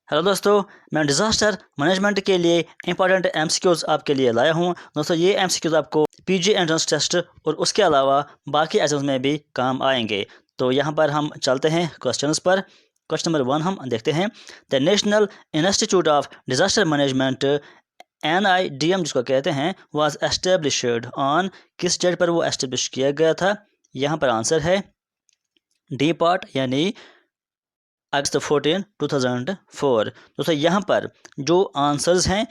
Hello दोस्तों, मैं disaster management के लिए इंपॉर्टेंट एमसीक्यूज़ आपके लिए लाया हूँ। दोस्तों, ये एमसीक्यूज़ आपको पीजी एंट्रेंस टेस्ट और उसके अलावा बाकी एग्जाम्स में भी काम आएंगे। तो यहाँ पर हम चलते हैं क्वेश्चंस पर। क्वेश्चन नंबर 1 हम देखते हैं। The national institute of disaster management NIDM जिसको कहते हैं वाज एस्टेब्लिश्ड ऑन, किस डेट पर वो एस्टेब्लिश किया गया था? यहाँ पर आंसर है डी पार्ट यानी अगस्त 14 2004। दोस्तों, यहाँ पर जो आंसर्स हैं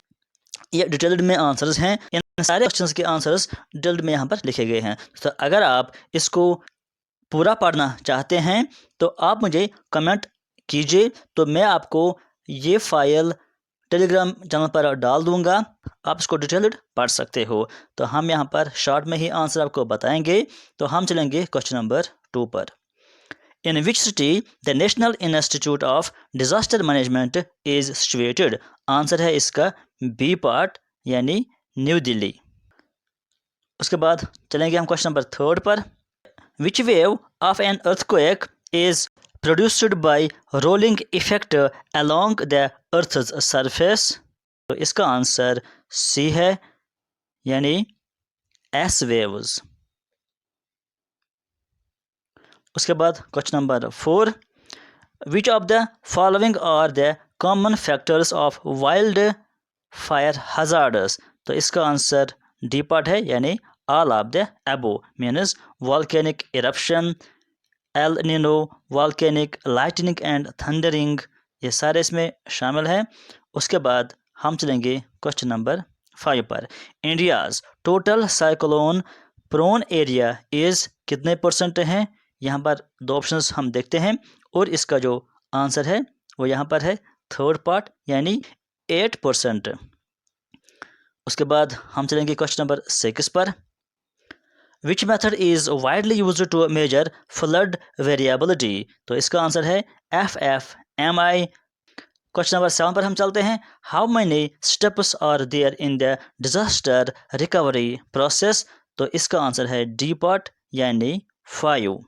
ये डिटेल्ड में आंसर्स हैं। इन सारे क्वेश्चंस के आंसर्स डिटेल्ड में यहाँ पर लिखे गए हैं। तो अगर आप इसको पूरा पढ़ना चाहते हैं तो आप मुझे कमेंट कीजिए, तो मैं आपको ये फाइल टेलीग्राम चैनल पर डाल दूंगा, आप इसको डिटेल्ड पढ़ सकते हो। तो हम यहाँ पर शॉर्ट में ही आंसर आपको बताएंगे। तो हम चलेंगे क्वेश्चन नंबर 2 पर। In which city the National Institute of Disaster Management is situated? Answer है इसका बी पार्ट यानी न्यू दिल्ली। उसके बाद चलेंगे हम क्वेश्चन नंबर 3 पर। Which wave of an earthquake is produced by rolling effect along the Earth's surface? तो इसका आंसर सी है यानी एस वेव्स। उसके बाद question number 4। Which of the following are the common factors of wild fire hazards? तो इसका answer D part है यानी all of the above, means volcanic eruption, El Nino, volcanic lightning and thundering, ये सारे इसमें शामिल है। उसके बाद हम चलेंगे क्वेश्चन नंबर 5 पर। India's total cyclone prone area is कितने परसेंट है? यहाँ पर दो ऑप्शंस हम देखते हैं और इसका जो आंसर है वो यहाँ पर है थर्ड पार्ट यानी 8%। उसके बाद हम चलेंगे क्वेश्चन नंबर 6 पर। Which method is widely used to measure flood variability? तो इसका आंसर है FFMI। क्वेश्चन नंबर 7 पर हम चलते हैं। How many steps are there in the disaster recovery process? तो इसका आंसर है डी पार्ट यानी 5।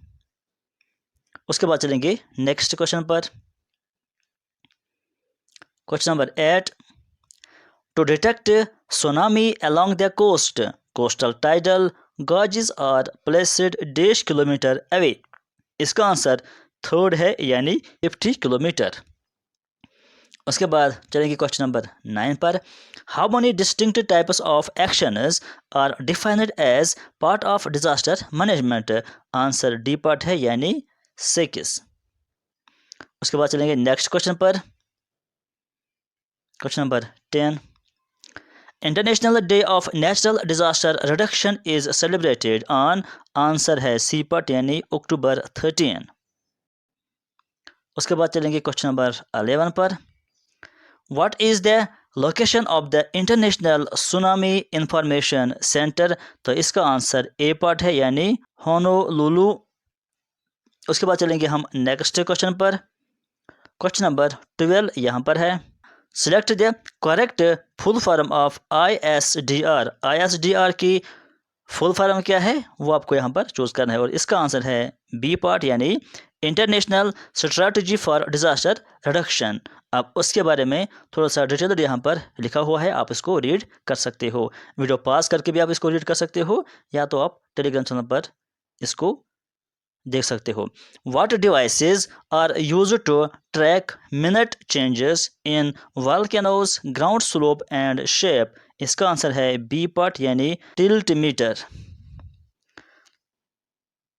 उसके बाद चलेंगे नेक्स्ट क्वेश्चन पर। Question number 8। To detect tsunami along the coast, coastal tidal gauges are placed dash kilometre away। इसका answer third है यानी 50 किलोमीटर। उसके बाद चलेंगे क्वेश्चन नंबर 9 पर। How many distinct types of actions are defined as part of disaster management? Answer D part है यानी 6। उसके बाद चलेंगे नेक्स्ट क्वेश्चन पर। Question number 10। International day of natural disaster reduction is celebrated on, answer है C part यानी अक्टूबर 13। उसके बाद चलेंगे क्वेश्चन नंबर 11 पर। What is the location of the international tsunami information centre? तो इसका आंसर ए पार्ट है यानी होनोलुलु। उसके बाद चलेंगे हम नेक्स्ट क्वेश्चन पर। क्वेश्चन नंबर 12 यहाँ पर है। Select the correct full form of ISDR। ISDR की फुल फॉर्म क्या है वो आपको यहाँ पर चूज करना है और इसका आंसर है बी पार्ट यानी international strategy for disaster reduction. आप उसके बारे में थोड़ा सा डिटेल यहाँ पर लिखा हुआ है, आप इसको रीड कर सकते हो। वीडियो पास करके भी आप इसको रीड कर सकते हो या तो आप टेलीग्राम चैनल पर इसको देख सकते हो। What devices are used to track minute changes in volcanoes, ground slope and shape? इसका आंसर है बी पार्ट यानी टिल्ट मीटर।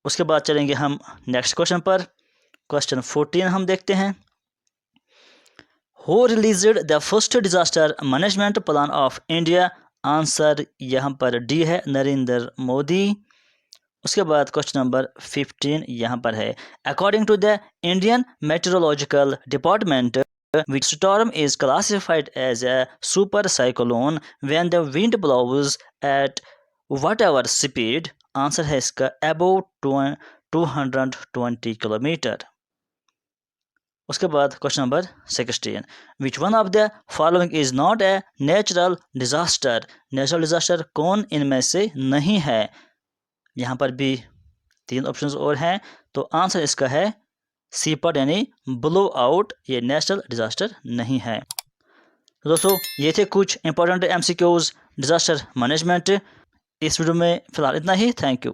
उसके बाद चलेंगे हम नेक्स्ट क्वेश्चन पर। क्वेश्चन 14 हम देखते हैं। Who released the first disaster management plan of India? Answer यहाँ पर डी है नरेंद्र मोदी। उसके बाद क्वेश्चन नंबर 15 यहाँ पर है। According to the Indian Meteorological Department, which storm is classified as a super cyclone when the wind blows at whatever speed? Answer है इसका above 220 किलोमीटर। उसके बाद question number 16। Which one of the following is not a natural disaster? Natural disaster कौन इनमें से नहीं है? यहाँ पर भी 3 ऑप्शंस और हैं, तो आंसर इसका है सी पार्ट यानी ब्लो आउट ये नेचुरल डिज़ास्टर नहीं है। दोस्तों ये थे कुछ इंपॉर्टेंट MCQs डिज़ास्टर मैनेजमेंट। इस वीडियो में फ़िलहाल इतना ही। Thank you.